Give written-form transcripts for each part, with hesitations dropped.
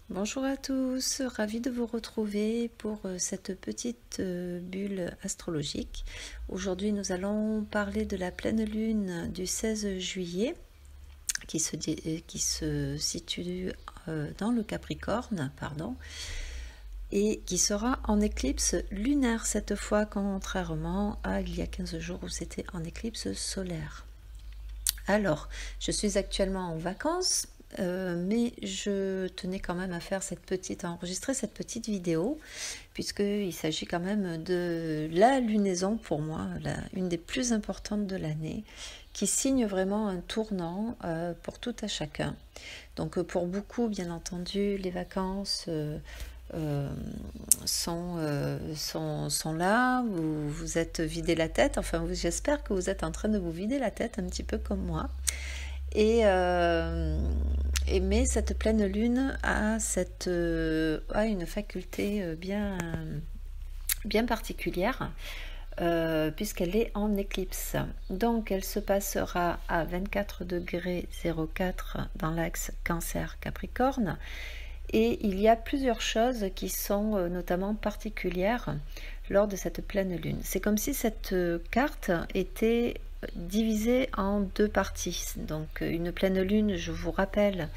Bonjour à tous, ravi de vous retrouver pour cette petite bulle astrologique. Aujourd'hui, nous allons parler de la pleine lune du 16 juillet qui se situe dans le Capricorne, et qui sera en éclipse lunaire cette fois, contrairement à il y a 15 jours où c'était en éclipse solaire. Alors, je suis actuellement en vacances, mais je tenais quand même à enregistrer cette petite vidéo, puisqu'il s'agit quand même de la lunaison pour moi, une des plus importantes de l'année, qui signe vraiment un tournant pour tout à chacun. Donc pour beaucoup, bien entendu, les vacances sont là, vous êtes vidé la tête, enfin j'espère que vous êtes en train de vous vider la tête un petit peu comme moi. Mais cette pleine lune a une faculté bien particulière, puisqu'elle est en éclipse. Donc elle se passera à 24 degrés 04 dans l'axe Cancer-Capricorne. Et il y a plusieurs choses qui sont notamment particulières lors de cette pleine lune. C'est comme si cette carte était divisée en deux parties. Donc une pleine lune, je vous rappelle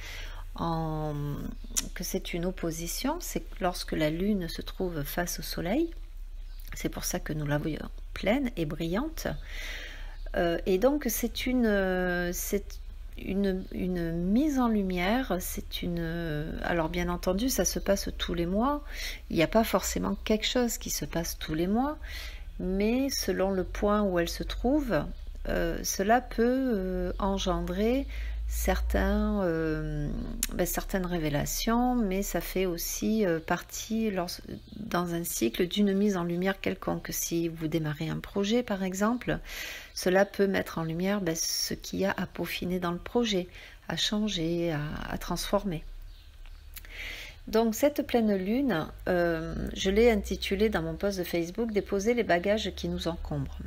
que c'est une opposition, c'est lorsque la lune se trouve face au soleil. C'est pour ça que nous la voyons pleine et brillante. Et donc c'est une mise en lumière, alors bien entendu ça se passe tous les mois, il n'y a pas forcément quelque chose qui se passe tous les mois, mais selon le point où elle se trouve, cela peut engendrer certaines révélations, mais ça fait aussi partie dans un cycle d'une mise en lumière quelconque. Si vous démarrez un projet par exemple, cela peut mettre en lumière ce qu'il y a à peaufiner dans le projet, à changer, à transformer. Donc cette pleine lune, je l'ai intitulée dans mon post de Facebook « Déposer les bagages qui nous encombrent ».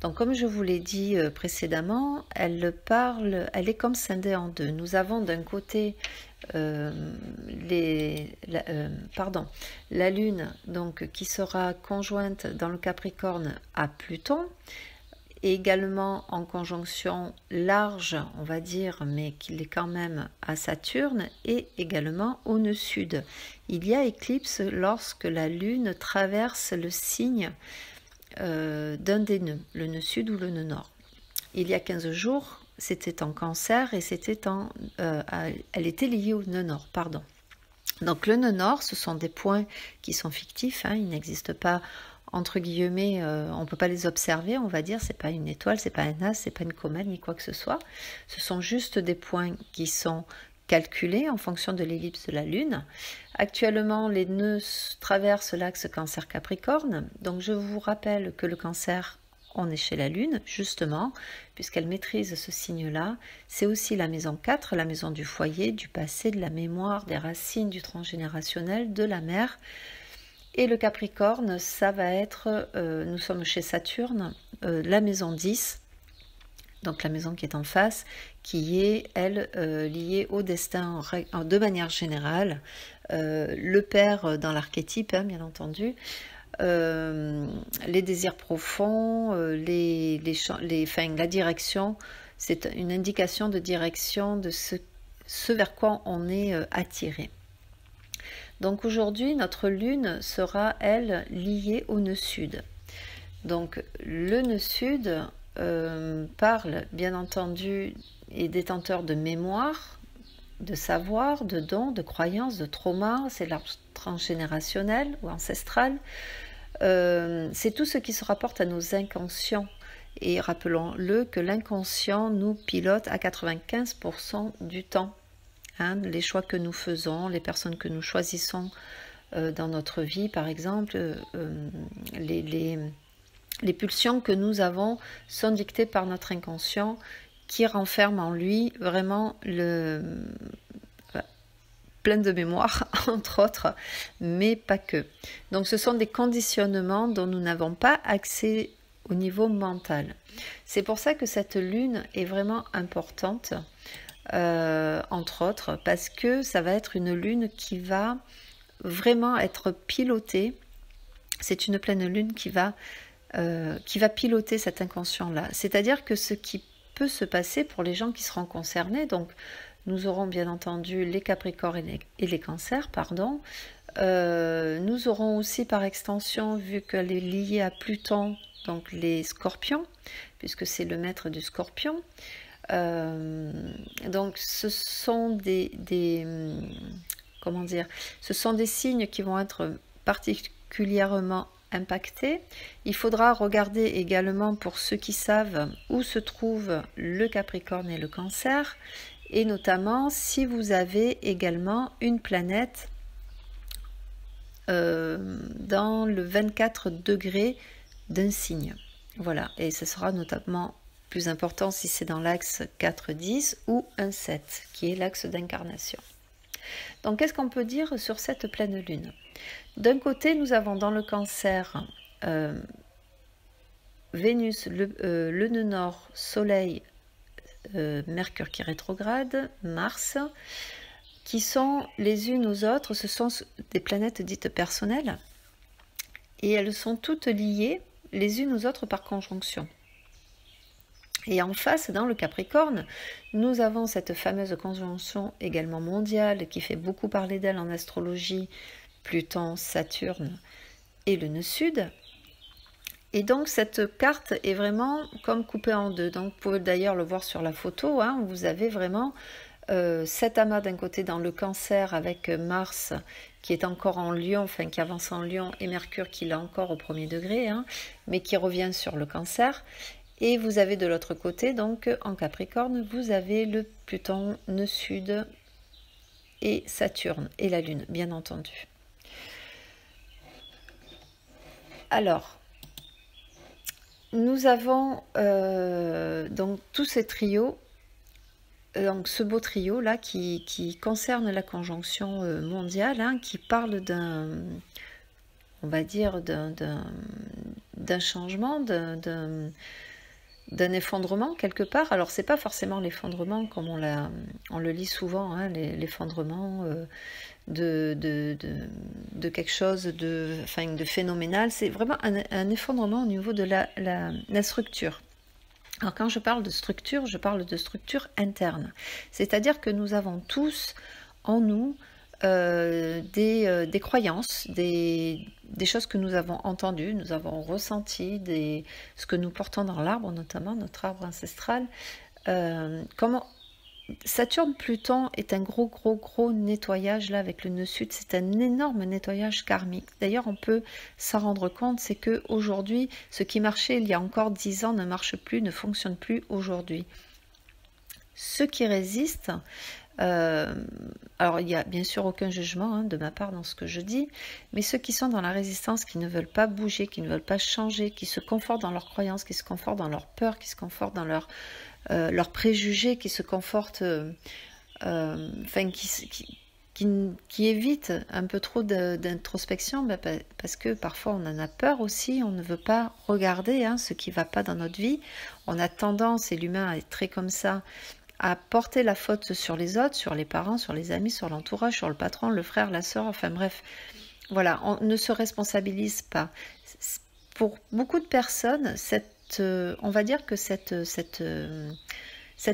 Donc comme je vous l'ai dit précédemment, elle est comme scindée en deux. Nous avons d'un côté la lune donc, qui sera conjointe dans le Capricorne à Pluton, et également en conjonction large, on va dire, mais qu'il est quand même à Saturne, et également au nœud sud. Il y a éclipse lorsque la lune traverse le signe d'un des nœuds, le nœud sud ou le nœud nord. Il y a 15 jours, c'était en Cancer et elle était liée au nœud nord, pardon. Donc le nœud nord, ce sont des points qui sont fictifs, ils n'existent pas, entre guillemets, on ne peut pas les observer, on va dire, c'est pas une étoile, c'est pas un astre, c'est pas une comète, ni quoi que ce soit. Ce sont juste des points qui sont calculés en fonction de l'ellipse de la Lune. Actuellement, les nœuds traversent l'axe Cancer-Capricorne, donc je vous rappelle que le Cancer, on est chez la Lune, justement, puisqu'elle maîtrise ce signe-là. C'est aussi la maison 4, la maison du foyer, du passé, de la mémoire, des racines, du transgénérationnel, de la mère. Et le Capricorne, ça va être, nous sommes chez Saturne, la maison 10, donc la maison qui est en face, qui est, elle, liée au destin de manière générale, le père dans l'archétype, bien entendu, les désirs profonds, la direction, c'est une indication de direction de ce vers quoi on est attiré. Donc aujourd'hui, notre lune sera, elle, liée au nœud sud. Donc le nœud sud parle, bien entendu, est détenteur de mémoire, de savoir, de dons, de croyances, de traumas, c'est l'arbre transgénérationnel ou ancestral. C'est tout ce qui se rapporte à nos inconscients. Et rappelons-le que l'inconscient nous pilote à 95% du temps. Les choix que nous faisons, les personnes que nous choisissons dans notre vie, par exemple, les pulsions que nous avons sont dictées par notre inconscient qui renferme en lui vraiment plein de mémoire, entre autres, mais pas que. Donc ce sont des conditionnements dont nous n'avons pas accès au niveau mental. C'est pour ça que cette lune est vraiment importante. entre autres, parce que ça va être une lune qui va vraiment être pilotée. C'est une pleine lune qui va piloter cet inconscient-là. C'est-à-dire que ce qui peut se passer pour les gens qui seront concernés, donc nous aurons bien entendu les Capricornes et les Cancers, pardon. Nous aurons aussi par extension, vu qu'elle est liée à Pluton, donc les Scorpions, puisque c'est le maître du Scorpion. Donc ce sont comment dire, ce sont des signes qui vont être particulièrement impactés. Il faudra regarder également, pour ceux qui savent, où se trouve le Capricorne et le Cancer, et notamment si vous avez également une planète dans le 24 degrés d'un signe. Voilà, et ce sera notamment plus important si c'est dans l'axe 4-10 ou 1-7, qui est l'axe d'incarnation. Donc, qu'est-ce qu'on peut dire sur cette pleine lune? D'un côté, nous avons dans le Cancer Vénus, le nœud nord, Soleil, Mercure qui est rétrograde, Mars, qui sont les unes aux autres, ce sont des planètes dites personnelles, et elles sont toutes liées les unes aux autres par conjonction. Et en face, dans le Capricorne, nous avons cette fameuse conjonction également mondiale qui fait beaucoup parler d'elle en astrologie, Pluton, Saturne et le nœud sud. Et donc cette carte est vraiment comme coupée en deux. Donc vous pouvez d'ailleurs le voir sur la photo, hein, où vous avez vraiment cet amas d'un côté dans le Cancer avec Mars qui est encore en Lion, enfin qui avance en Lion, et Mercure qui l'a encore au premier degré, hein, mais qui revient sur le Cancer. Et vous avez de l'autre côté, donc en Capricorne, vous avez le Pluton, nœud sud et Saturne et la Lune, bien entendu. Alors, nous avons donc tous ces trios, donc ce beau trio là qui concerne la conjonction mondiale, hein, qui parle d'un, on va dire, d'un changement, d'un effondrement quelque part. Alors c'est pas forcément l'effondrement comme on le lit souvent, hein, l'effondrement de quelque chose de phénoménal. C'est vraiment un effondrement au niveau de la structure. Alors quand je parle de structure, je parle de structure interne. C'est-à-dire que nous avons tous en nous des croyances, des choses que nous avons entendues, nous avons ressenties, ce que nous portons dans l'arbre, notamment notre arbre ancestral. Saturne-Pluton est un gros nettoyage là avec le nœud sud, c'est un énorme nettoyage karmique. D'ailleurs, on peut s'en rendre compte, c'est que aujourd'hui, ce qui marchait il y a encore 10 ans ne marche plus, ne fonctionne plus aujourd'hui. Ceux qui résistent, alors il n'y a bien sûr aucun jugement, hein, de ma part dans ce que je dis, mais ceux qui sont dans la résistance, qui ne veulent pas bouger, qui ne veulent pas changer, qui se confortent dans leurs croyances, qui se confortent dans leur peur, qui se confortent dans leurs préjugés, qui se confortent, qui évitent un peu trop d'introspection, parce que parfois on en a peur aussi, on ne veut pas regarder, hein, ce qui ne va pas dans notre vie. On a tendance, et l'humain est très comme ça, à porter la faute sur les autres, sur les parents, sur les amis, sur l'entourage, sur le patron, le frère, la sœur, enfin bref, voilà, on ne se responsabilise pas. Pour beaucoup de personnes, on va dire que cette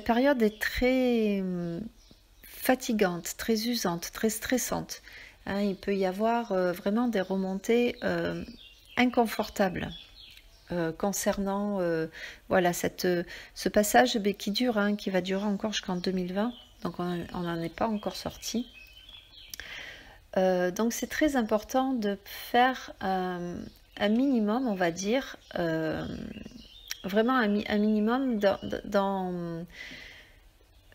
période est très fatigante, très usante, très stressante. Hein, il peut y avoir vraiment des remontées inconfortables. Concernant voilà, ce passage qui dure, hein, qui va durer encore jusqu'en 2020, donc on n'en est pas encore sorti. Donc c'est très important de faire un minimum, on va dire, vraiment un minimum dans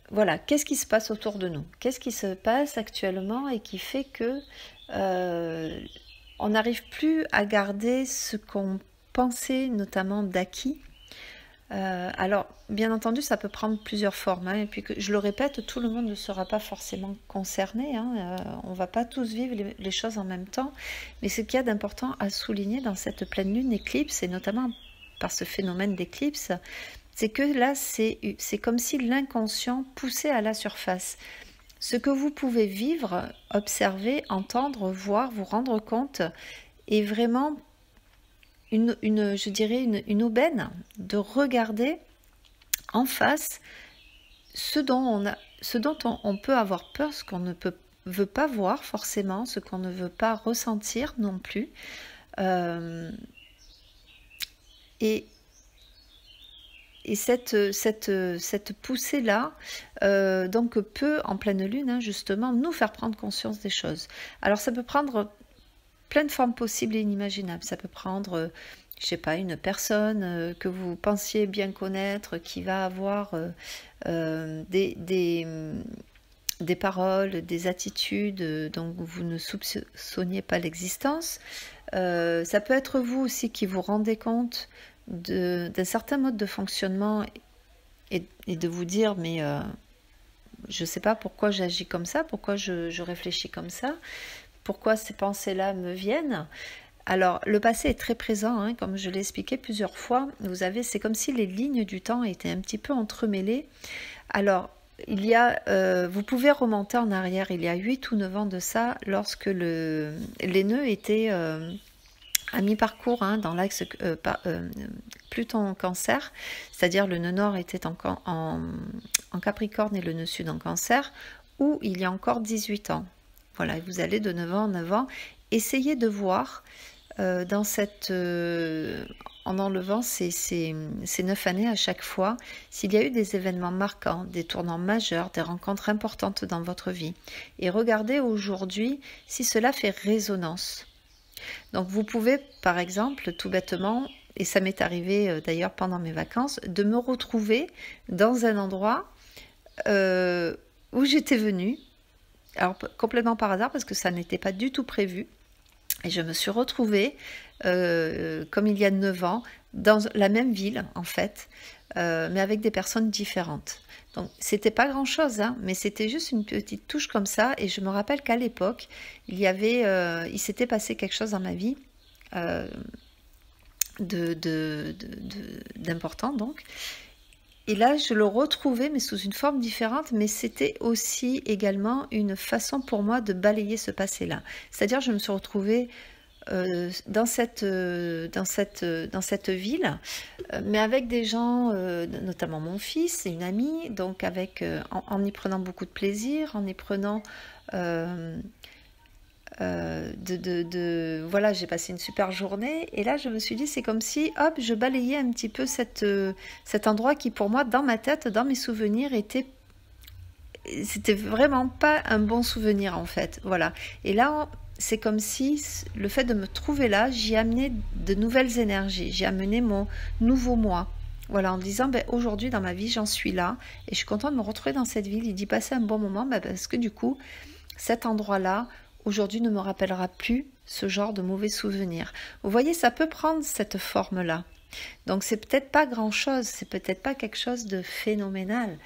voilà, qu'est-ce qui se passe autour de nous, qu'est-ce qui se passe actuellement et qui fait que on n'arrive plus à garder ce qu'on pensée notamment d'acquis. Alors, bien entendu, ça peut prendre plusieurs formes, hein, et puis je le répète, tout le monde ne sera pas forcément concerné, hein, on ne va pas tous vivre les choses en même temps, mais ce qu'il y a d'important à souligner dans cette pleine lune éclipse, et notamment par ce phénomène d'éclipse, c'est que là, c'est comme si l'inconscient poussait à la surface. Ce que vous pouvez vivre, observer, entendre, voir, vous rendre compte, est vraiment je dirais une aubaine de regarder en face ce dont on peut avoir peur, ce qu'on ne veut pas voir forcément, ce qu'on ne veut pas ressentir non plus. Et cette poussée-là, donc peut, en pleine lune, hein, justement, nous faire prendre conscience des choses. Alors ça peut prendre plein de formes possibles et inimaginables. Ça peut prendre, je sais pas, une personne que vous pensiez bien connaître, qui va avoir des paroles, des attitudes dont vous ne soupçonniez pas l'existence. Ça peut être vous aussi qui vous rendez compte d'un certain mode de fonctionnement et de vous dire mais je ne sais pas pourquoi j'agis comme ça, pourquoi je réfléchis comme ça, pourquoi ces pensées-là me viennent. Alors le passé est très présent, hein, comme je l'ai expliqué plusieurs fois. C'est comme si les lignes du temps étaient un petit peu entremêlées. Alors vous pouvez remonter en arrière, il y a 8 ou 9 ans de ça, lorsque les nœuds étaient à mi-parcours, hein, dans l'axe Pluton Cancer, c'est-à-dire le nœud nord était en Capricorne et le nœud sud en Cancer, où il y a encore 18 ans. Voilà, vous allez de 9 ans en 9 ans. Essayez de voir en enlevant ces 9 années à chaque fois, s'il y a eu des événements marquants, des tournants majeurs, des rencontres importantes dans votre vie. Et regardez aujourd'hui si cela fait résonance. Donc vous pouvez, par exemple, tout bêtement, et ça m'est arrivé d'ailleurs pendant mes vacances, de me retrouver dans un endroit où j'étais venue, alors complètement par hasard parce que ça n'était pas du tout prévu, et je me suis retrouvée, comme il y a 9 ans, dans la même ville en fait, mais avec des personnes différentes. Donc c'était pas grand chose, hein, mais c'était juste une petite touche comme ça, et je me rappelle qu'à l'époque, il s'était passé quelque chose dans ma vie d'important donc. Et là, je le retrouvais, mais sous une forme différente, mais c'était aussi également une façon pour moi de balayer ce passé-là. C'est-à-dire, je me suis retrouvée dans cette ville, mais avec des gens, notamment mon fils et une amie, donc en y prenant beaucoup de plaisir, en y prenant... voilà, j'ai passé une super journée, et là je me suis dit c'est comme si hop je balayais un petit peu cet endroit qui pour moi dans ma tête, dans mes souvenirs c'était vraiment pas un bon souvenir en fait, voilà. Et là c'est comme si le fait de me trouver là, j'y amenais de nouvelles énergies, j'y amenais mon nouveau moi, voilà, en disant aujourd'hui dans ma vie j'en suis là et je suis contente de me retrouver dans cette ville et d'y passer un bon moment, parce que du coup cet endroit là aujourd'hui ne me rappellera plus ce genre de mauvais souvenirs. Vous voyez, ça peut prendre cette forme-là. Donc c'est peut-être pas grand-chose, c'est peut-être pas quelque chose de phénoménal.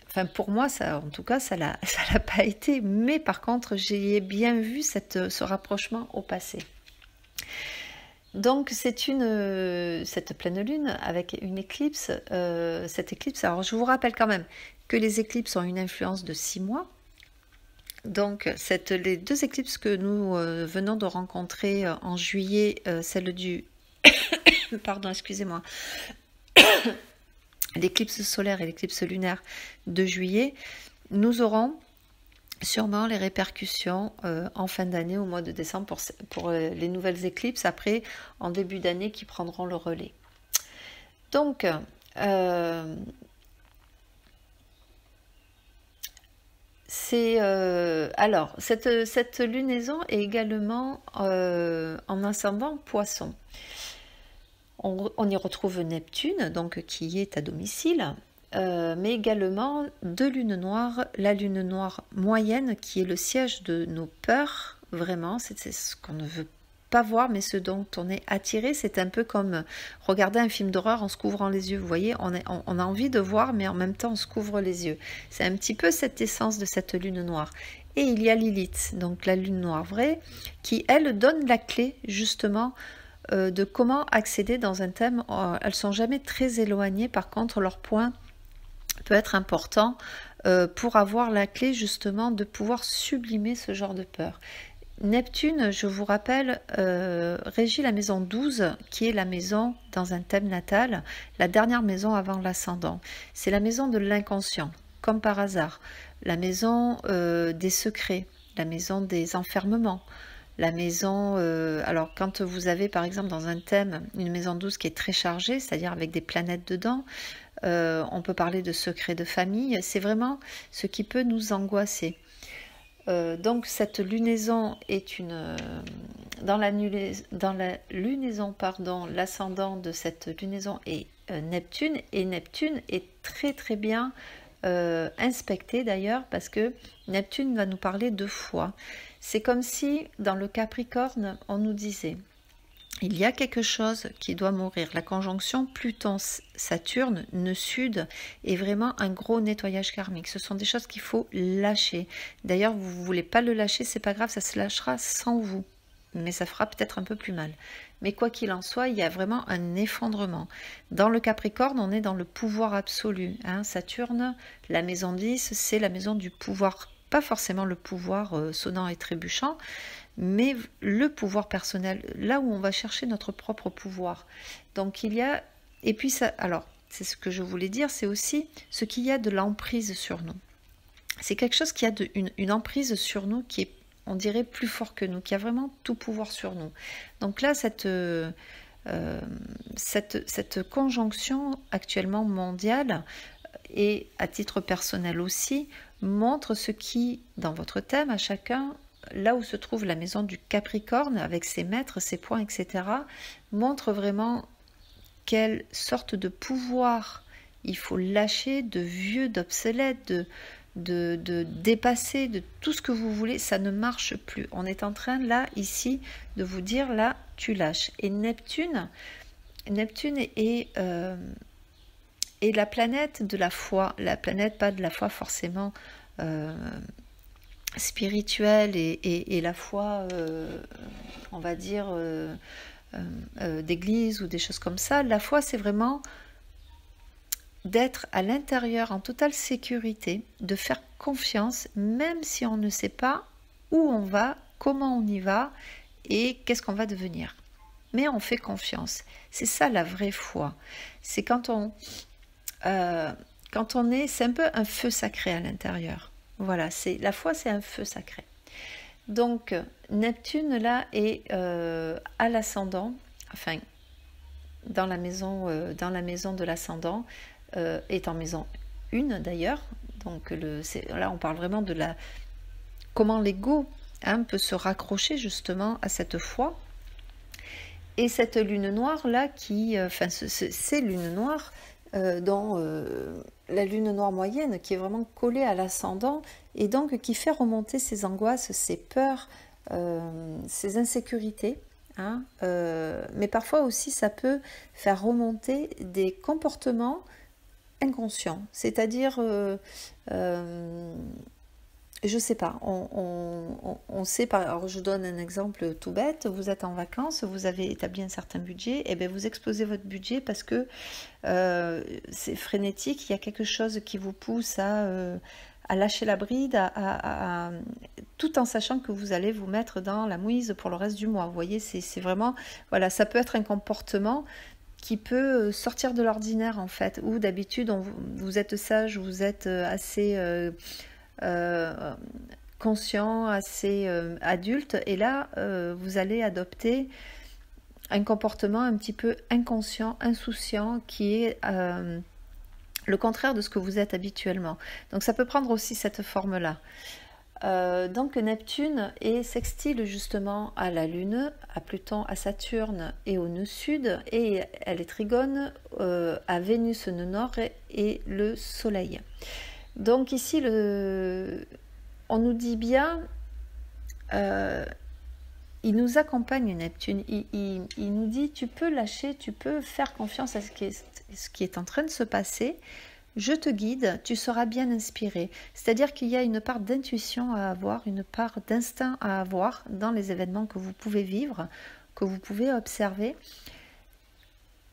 Enfin pour moi, ça, en tout cas, ça l'a pas été. Mais par contre, j'ai bien vu ce rapprochement au passé. Donc c'est cette pleine lune avec une éclipse. Cette éclipse, alors je vous rappelle quand même que les éclipses ont une influence de 6 mois. Donc, les 2 éclipses que nous venons de rencontrer en juillet, celle du... Pardon, excusez-moi. L'éclipse solaire et l'éclipse lunaire de juillet, nous aurons sûrement les répercussions en fin d'année, au mois de décembre, pour les nouvelles éclipses, après, en début d'année, qui prendront le relais. Donc... alors, cette lunaison est également en ascendant Poisson. On y retrouve Neptune, donc qui est à domicile, mais également 2 lunes noires, la lune noire moyenne qui est le siège de nos peurs, vraiment, c'est ce qu'on ne veut pas voir, mais ce dont on est attiré. C'est un peu comme regarder un film d'horreur en se couvrant les yeux. Vous voyez, on a envie de voir, mais en même temps on se couvre les yeux. C'est un petit peu cette essence de cette lune noire. Et il y a Lilith, donc la lune noire vraie, qui elle donne la clé justement de comment accéder dans un thème. Elles sont jamais très éloignées, par contre leur point peut être important pour avoir la clé justement de pouvoir sublimer ce genre de peur. Neptune, je vous rappelle, régit la maison 12, qui est la maison dans un thème natal, la dernière maison avant l'ascendant. C'est la maison de l'inconscient, comme par hasard, la maison des secrets, la maison des enfermements, la maison... alors quand vous avez par exemple dans un thème une maison 12 qui est très chargée, c'est-à-dire avec des planètes dedans, on peut parler de secrets de famille, c'est vraiment ce qui peut nous angoisser. Donc cette lunaison est dans la lunaison, l'ascendant de cette lunaison est Neptune, et Neptune est très très bien inspecté d'ailleurs, parce que Neptune va nous parler de foi. C'est comme si dans le Capricorne on nous disait: il y a quelque chose qui doit mourir. La conjonction Pluton-Saturne, nœud sud, est vraiment un gros nettoyage karmique. Ce sont des choses qu'il faut lâcher. D'ailleurs, vous ne voulez pas le lâcher, c'est pas grave, ça se lâchera sans vous. Mais ça fera peut-être un peu plus mal. Mais quoi qu'il en soit, il y a vraiment un effondrement. Dans le Capricorne, on est dans le pouvoir absolu. Saturne, la maison 10, c'est la maison du pouvoir. Pas forcément le pouvoir sonnant et trébuchant, mais le pouvoir personnel, là où on va chercher notre propre pouvoir. Donc il y a, et puis ça, alors c'est ce que je voulais dire, c'est aussi ce qu'il y a de l'emprise sur nous. C'est quelque chose qui a une emprise sur nous qui est, on dirait, plus fort que nous, qui a vraiment tout pouvoir sur nous. Donc là, cette conjonction actuellement mondiale, et à titre personnel aussi, montre ce qui, dans votre thème, à chacun, là où se trouve la maison du Capricorne, avec ses maîtres, ses points, etc., montre vraiment quelle sorte de pouvoir il faut lâcher, de vieux, d'obsolète, de dépasser, de tout ce que vous voulez. Ça ne marche plus. On est en train, là, ici, de vous dire, là, tu lâches. Et Neptune est la planète de la foi. La planète, pas de la foi forcément... spirituelle et la foi, on va dire, d'église ou des choses comme ça. La foi, c'est vraiment d'être à l'intérieur en totale sécurité, de faire confiance, même si on ne sait pas où on va, comment on y va et qu'est-ce qu'on va devenir. Mais on fait confiance. C'est ça la vraie foi. C'est quand on est, c'est un peu un feu sacré à l'intérieur. Voilà, la foi, c'est un feu sacré. Donc, Neptune, là, est à l'ascendant, enfin, dans la maison de l'ascendant, est en maison 1 d'ailleurs. Donc, là, on parle vraiment de comment l'ego peut se raccrocher justement à cette foi. Et cette lune noire, là, ces lunes noires, dans la lune noire moyenne qui est vraiment collée à l'ascendant et donc qui fait remonter ses angoisses, ses peurs, ses insécurités. Mais parfois aussi ça peut faire remonter des comportements inconscients, c'est-à-dire je sais pas, on sait pas. Alors je donne un exemple tout bête: vous êtes en vacances, vous avez établi un certain budget, et bien vous explosez votre budget parce que c'est frénétique, il y a quelque chose qui vous pousse à lâcher la bride, tout en sachant que vous allez vous mettre dans la mouise pour le reste du mois. Vous voyez, c'est vraiment, voilà, ça peut être un comportement qui peut sortir de l'ordinaire en fait, où d'habitude vous êtes sage, vous êtes assez... conscient, assez adulte, et là vous allez adopter un comportement un petit peu inconscient, insouciant, qui est le contraire de ce que vous êtes habituellement. Donc ça peut prendre aussi cette forme-là. Donc Neptune est sextile justement à la Lune, à Pluton, à Saturne et au nœud sud, et elle est trigone à Vénus, nœud nord, et le Soleil. Donc ici, on nous dit bien, il nous accompagne Neptune, il nous dit: tu peux lâcher, tu peux faire confiance à ce qui est en train de se passer, je te guide, tu seras bien inspiré. C'est-à-dire qu'il y a une part d'intuition à avoir, une part d'instinct à avoir dans les événements que vous pouvez vivre. que vous pouvez observer.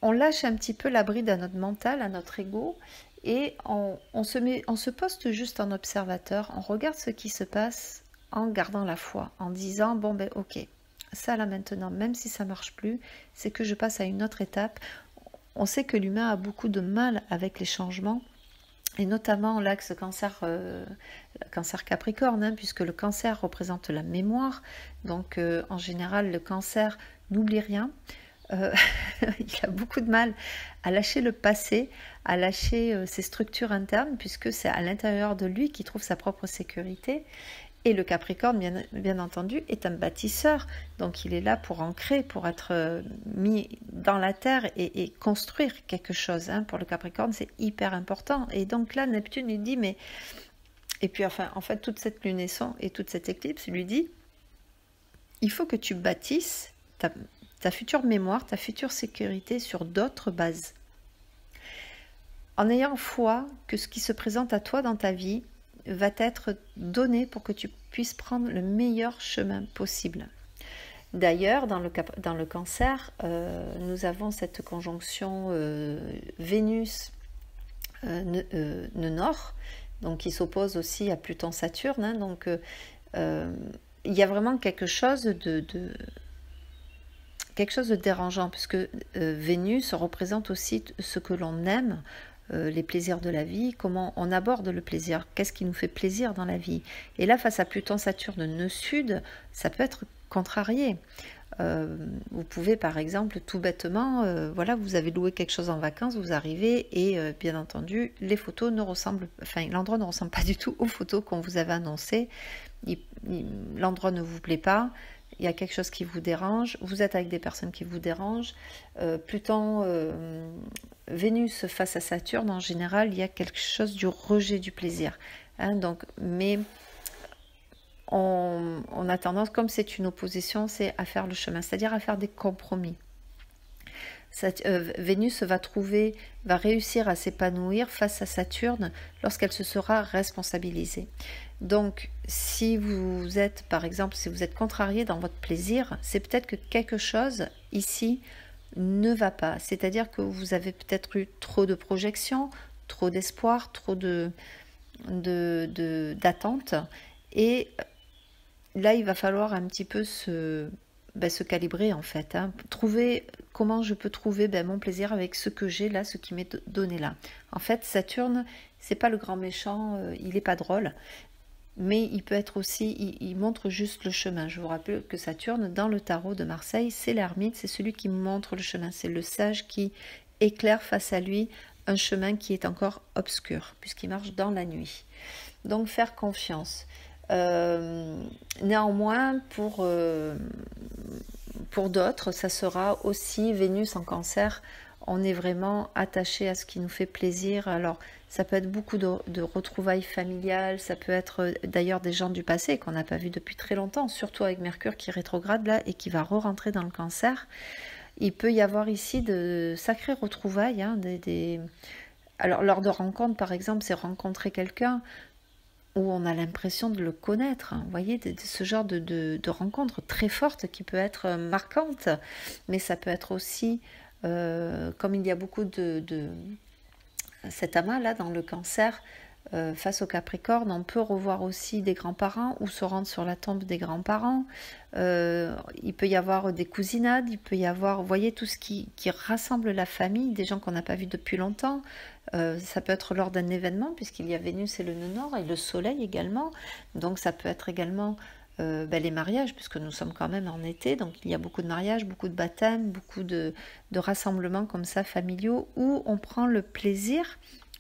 On lâche un petit peu la bride à notre mental, à notre ego, et on se poste juste en observateur, on regarde ce qui se passe en gardant la foi, en disant bon ben ok, ça là maintenant, même si ça marche plus, c'est que je passe à une autre étape. On sait que l'humain a beaucoup de mal avec les changements, et notamment l'axe cancer Capricorne, hein, puisque le cancer représente la mémoire, donc en général le cancer n'oublie rien. Il a beaucoup de mal à lâcher le passé, à lâcher ses structures internes, puisque c'est à l'intérieur de lui qu'il trouve sa propre sécurité. Et le Capricorne, bien entendu, est un bâtisseur, donc il est là pour ancrer, pour être mis dans la terre et construire quelque chose. Hein. Pour le Capricorne, c'est hyper important. Et donc là, Neptune lui dit, mais... Et puis enfin, en fait, toute cette lunaison et toute cette éclipse lui dit, il faut que tu bâtisses ta future mémoire, ta future sécurité sur d'autres bases. En ayant foi que ce qui se présente à toi dans ta vie va t'être donné pour que tu puisses prendre le meilleur chemin possible. D'ailleurs, dans le cancer, nous avons cette conjonction Vénus Nord, donc qui s'oppose aussi à Pluton-Saturne. Hein, donc, il y a vraiment quelque chose de dérangeant, puisque Vénus représente aussi ce que l'on aime, les plaisirs de la vie, comment on aborde le plaisir, qu'est-ce qui nous fait plaisir dans la vie. Et là, face à Pluton-Saturne nœud sud, ça peut être contrarié. Vous pouvez par exemple tout bêtement, voilà, vous avez loué quelque chose en vacances, vous arrivez et bien entendu les photos ne ressemblent, enfin l'endroit ne ressemble pas du tout aux photos qu'on vous avait annoncées, l'endroit ne vous plaît pas, il y a quelque chose qui vous dérange, vous êtes avec des personnes qui vous dérangent. Pluton, Vénus face à Saturne, en général, il y a quelque chose du rejet du plaisir. Hein, donc, mais on a tendance, comme c'est une opposition, c'est à faire le chemin, c'est-à-dire à faire des compromis. Vénus va réussir à s'épanouir face à Saturne lorsqu'elle se sera responsabilisée. Donc, si vous êtes, par exemple, si vous êtes contrarié dans votre plaisir, c'est peut-être que quelque chose ici ne va pas. C'est-à-dire que vous avez peut-être eu trop de projections, trop d'espoir, trop d'attentes. Et là, il va falloir un petit peu se calibrer en fait. Hein. Trouver comment je peux trouver mon plaisir avec ce que j'ai là, ce qui m'est donné là. En fait, Saturne, c'est pas le grand méchant, il est pas drôle. Mais il peut être aussi, il montre juste le chemin. Je vous rappelle que Saturne, dans le tarot de Marseille, c'est l'ermite, c'est celui qui montre le chemin. C'est le sage qui éclaire face à lui un chemin qui est encore obscur, puisqu'il marche dans la nuit. Donc faire confiance. Néanmoins, pour d'autres, ça sera aussi Vénus en Cancer. On est vraiment attaché à ce qui nous fait plaisir. Alors, ça peut être beaucoup de retrouvailles familiales, ça peut être d'ailleurs des gens du passé qu'on n'a pas vu depuis très longtemps, surtout avec Mercure qui rétrograde là et qui va re-rentrer dans le Cancer. Il peut y avoir ici de sacrées retrouvailles. Hein, Alors, lors de rencontres, par exemple, c'est rencontrer quelqu'un où on a l'impression de le connaître. Hein. Vous voyez, ce genre de rencontre très forte qui peut être marquante, mais ça peut être aussi, comme il y a beaucoup de cet amas là dans le Cancer, face au Capricorne, on peut revoir aussi des grands-parents ou se rendre sur la tombe des grands-parents. Il peut y avoir des cousinades, il peut y avoir, vous voyez, tout ce qui rassemble la famille, des gens qu'on n'a pas vus depuis longtemps. Ça peut être lors d'un événement, puisqu'il y a Vénus et le nœud nord, et le soleil également. Donc ça peut être également les mariages, puisque nous sommes quand même en été, donc il y a beaucoup de mariages, beaucoup de baptêmes, beaucoup de rassemblements comme ça familiaux, où on prend le plaisir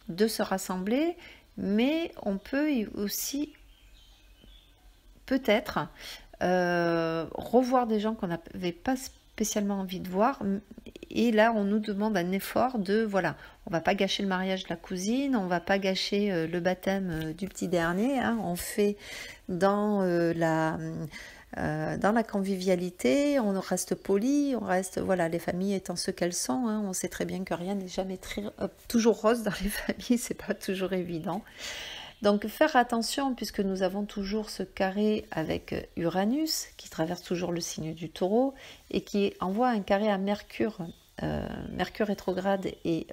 de se rassembler, mais on peut aussi peut-être revoir des gens qu'on n'avait pas spécialement envie de voir, et là on nous demande un effort de, voilà, on va pas gâcher le mariage de la cousine, on va pas gâcher le baptême du petit dernier, hein, on fait dans la convivialité, on reste poli, on reste, voilà, les familles étant ce qu'elles sont, hein, on sait très bien que rien n'est jamais toujours rose dans les familles, c'est pas toujours évident. Donc faire attention, puisque nous avons toujours ce carré avec Uranus, qui traverse toujours le signe du Taureau, et qui envoie un carré à Mercure, Mercure rétrograde et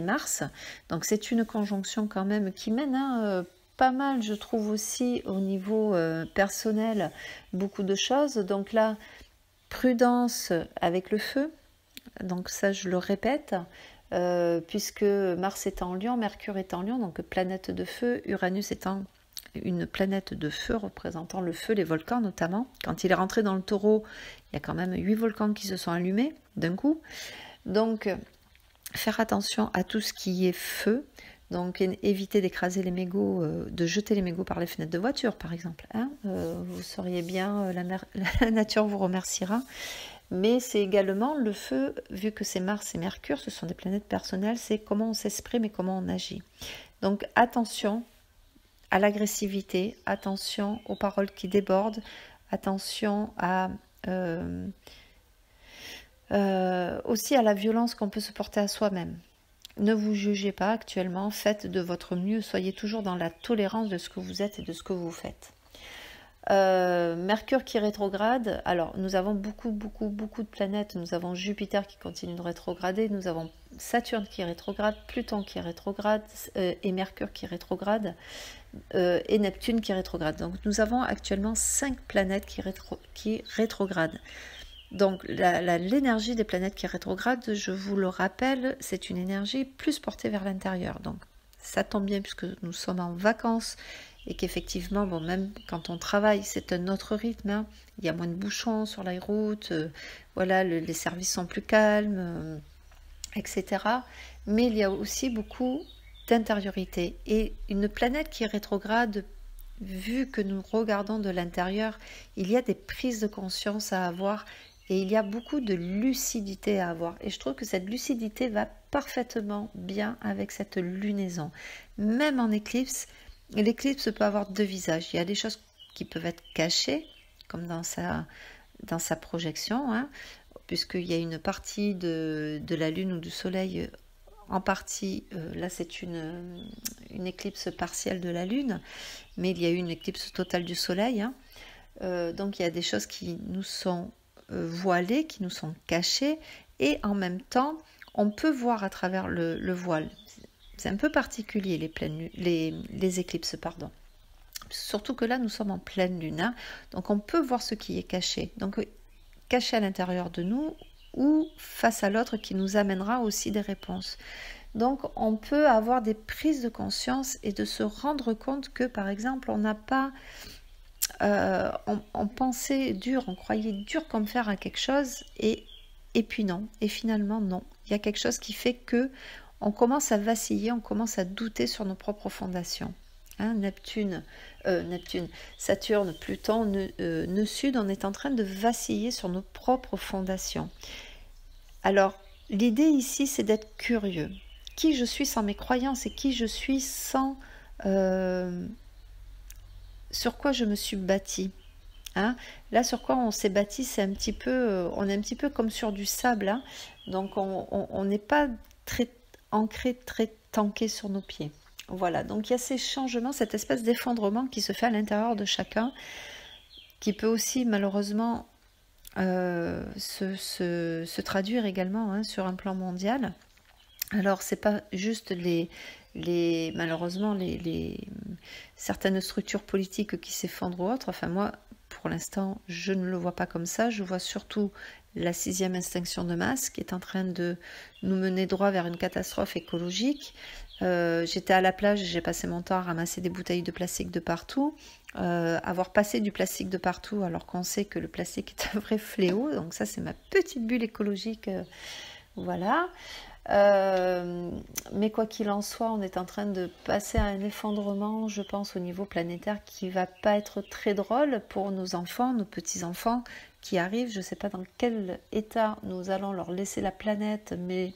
Mars. Donc c'est une conjonction quand même qui mène pas mal, je trouve aussi, au niveau personnel, beaucoup de choses. Donc là, prudence avec le feu, donc ça je le répète, puisque Mars est en Lion, Mercure est en Lion, donc planète de feu, Uranus étant une planète de feu représentant le feu, les volcans notamment. Quand il est rentré dans le Taureau, il y a quand même 8 volcans qui se sont allumés d'un coup. Donc faire attention à tout ce qui est feu. Donc éviter d'écraser les mégots, de jeter les mégots par les fenêtres de voiture par exemple. Vous seriez bien, la nature vous remerciera. Mais c'est également le feu, vu que c'est Mars et Mercure, ce sont des planètes personnelles, c'est comment on s'exprime et comment on agit. Donc attention à l'agressivité, attention aux paroles qui débordent, attention aussi à la violence qu'on peut se porter à soi-même. Ne vous jugez pas actuellement, faites de votre mieux, soyez toujours dans la tolérance de ce que vous êtes et de ce que vous faites. Mercure qui rétrograde, alors nous avons beaucoup de planètes, nous avons Jupiter qui continue de rétrograder, nous avons Saturne qui rétrograde, Pluton qui rétrograde et Mercure qui rétrograde et Neptune qui rétrograde. Donc nous avons actuellement 5 planètes qui rétrogradent. Donc l'énergie des planètes qui rétrogradent, je vous le rappelle, c'est une énergie plus portée vers l'intérieur. Donc ça tombe bien puisque nous sommes en vacances et qu'effectivement, bon, même quand on travaille, c'est un autre rythme. Hein. Il y a moins de bouchons sur la route, voilà, les services sont plus calmes, etc. Mais il y a aussi beaucoup d'intériorité. Et une planète qui est rétrograde, vu que nous regardons de l'intérieur, il y a des prises de conscience à avoir et il y a beaucoup de lucidité à avoir. Et je trouve que cette lucidité va parfaitement bien avec cette lunaison. Même en éclipse, l'éclipse peut avoir 2 visages. Il y a des choses qui peuvent être cachées, comme dans sa projection, hein, puisqu'il y a une partie de la Lune ou du Soleil, en partie, là c'est une éclipse partielle de la Lune, mais il y a eu une éclipse totale du Soleil. Hein. Donc il y a des choses qui nous sont voilées, qui nous sont cachées, et en même temps, on peut voir à travers le voile. C'est un peu particulier les éclipses, pardon. Surtout que là, nous sommes en pleine lune, hein, donc on peut voir ce qui est caché. Donc caché à l'intérieur de nous ou face à l'autre qui nous amènera aussi des réponses. Donc on peut avoir des prises de conscience et de se rendre compte que, par exemple, on n'a pas... on pensait dur, on croyait dur comme fer à quelque chose et puis non. Et finalement, non. Il y a quelque chose qui fait que on commence à vaciller, on commence à douter sur nos propres fondations. Hein, Saturne, Pluton, nœud sud, on est en train de vaciller sur nos propres fondations. Alors, l'idée ici, c'est d'être curieux. Qui je suis sans mes croyances et qui je suis sans... sur quoi je me suis bâtie. Hein, là, sur quoi on s'est bâti, c'est un petit peu... on est un petit peu comme sur du sable. Hein, donc, on n'est pas très ancré, très tanké sur nos pieds. Voilà, donc il y a ces changements, cette espèce d'effondrement qui se fait à l'intérieur de chacun, qui peut aussi malheureusement se traduire également, hein, sur un plan mondial. Alors c'est pas juste malheureusement certaines structures politiques qui s'effondrent ou autres. Enfin moi, pour l'instant, je ne le vois pas comme ça. Je vois surtout la 6e extinction de masse qui est en train de nous mener droit vers une catastrophe écologique. J'étais à la plage, j'ai passé mon temps à ramasser des bouteilles de plastique de partout. Avoir passé du plastique de partout alors qu'on sait que le plastique est un vrai fléau. Donc ça, c'est ma petite bulle écologique. Voilà. Mais quoi qu'il en soit, on est en train de passer à un effondrement, je pense, au niveau planétaire qui va pas être très drôle pour nos enfants, nos petits-enfants qui arrivent. Je ne sais pas dans quel état nous allons leur laisser la planète, mais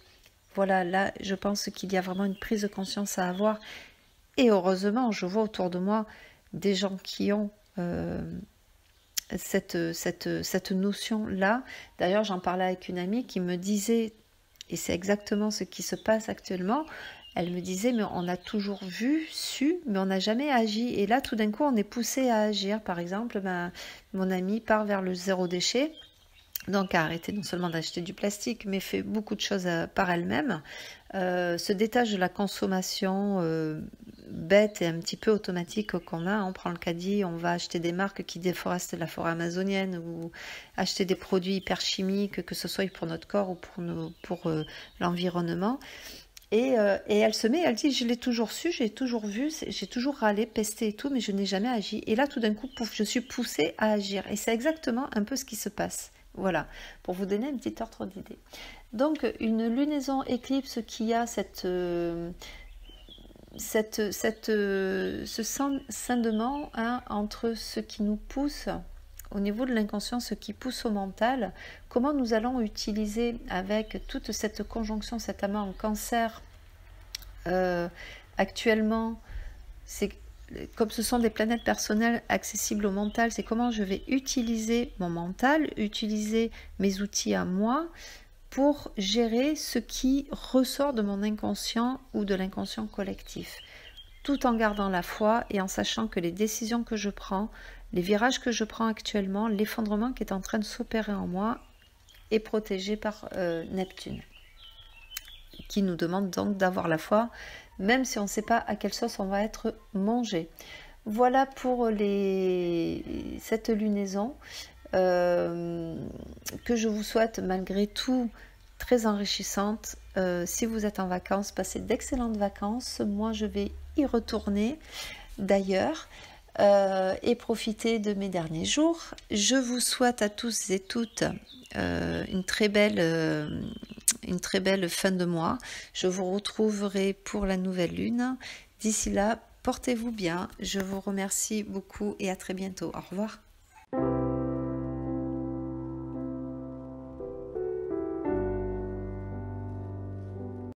voilà, là, je pense qu'il y a vraiment une prise de conscience à avoir. Et heureusement, je vois autour de moi des gens qui ont cette notion-là. D'ailleurs, j'en parlais avec une amie qui me disait, et c'est exactement ce qui se passe actuellement, elle me disait, mais on a toujours vu, su, mais on n'a jamais agi. Et là, tout d'un coup, on est poussé à agir. Par exemple, mon amie part vers le zéro déchet. Donc, a arrêté non seulement d'acheter du plastique, mais fait beaucoup de choses par elle-même. Se détache de la consommation bête et un petit peu automatique qu'on a. On prend le caddie, on va acheter des marques qui déforestent la forêt amazonienne ou acheter des produits hyper chimiques, que ce soit pour notre corps ou pour l'environnement. Et elle se met, elle dit, je l'ai toujours su, j'ai toujours vu, j'ai toujours râlé, pesté et tout, mais je n'ai jamais agi. Et là, tout d'un coup, pouf, je suis poussée à agir. Et c'est exactement un peu ce qui se passe. Voilà, pour vous donner un petit ordre d'idée. Donc, une lunaison éclipse qui a ce scindement entre ce qui nous pousse au niveau de l'inconscient, ce qui pousse au mental, comment nous allons utiliser avec toute cette conjonction, cet amas en cancer actuellement, c'est comme ce sont des planètes personnelles accessibles au mental, c'est comment je vais utiliser mon mental, utiliser mes outils à moi pour gérer ce qui ressort de mon inconscient ou de l'inconscient collectif, tout en gardant la foi et en sachant que les décisions que je prends, les virages que je prends actuellement, l'effondrement qui est en train de s'opérer en moi est protégé par Neptune, qui nous demande donc d'avoir la foi, même si on ne sait pas à quelle sauce on va être mangé. Voilà pour cette lunaison que je vous souhaite malgré tout très enrichissante. Si vous êtes en vacances, passez d'excellentes vacances. Moi, je vais y retourner d'ailleurs et profiter de mes derniers jours. Je vous souhaite à tous et toutes une très belle fin de mois. Je vous retrouverai pour la nouvelle lune. D'ici là, portez-vous bien. Je vous remercie beaucoup et à très bientôt. Au revoir.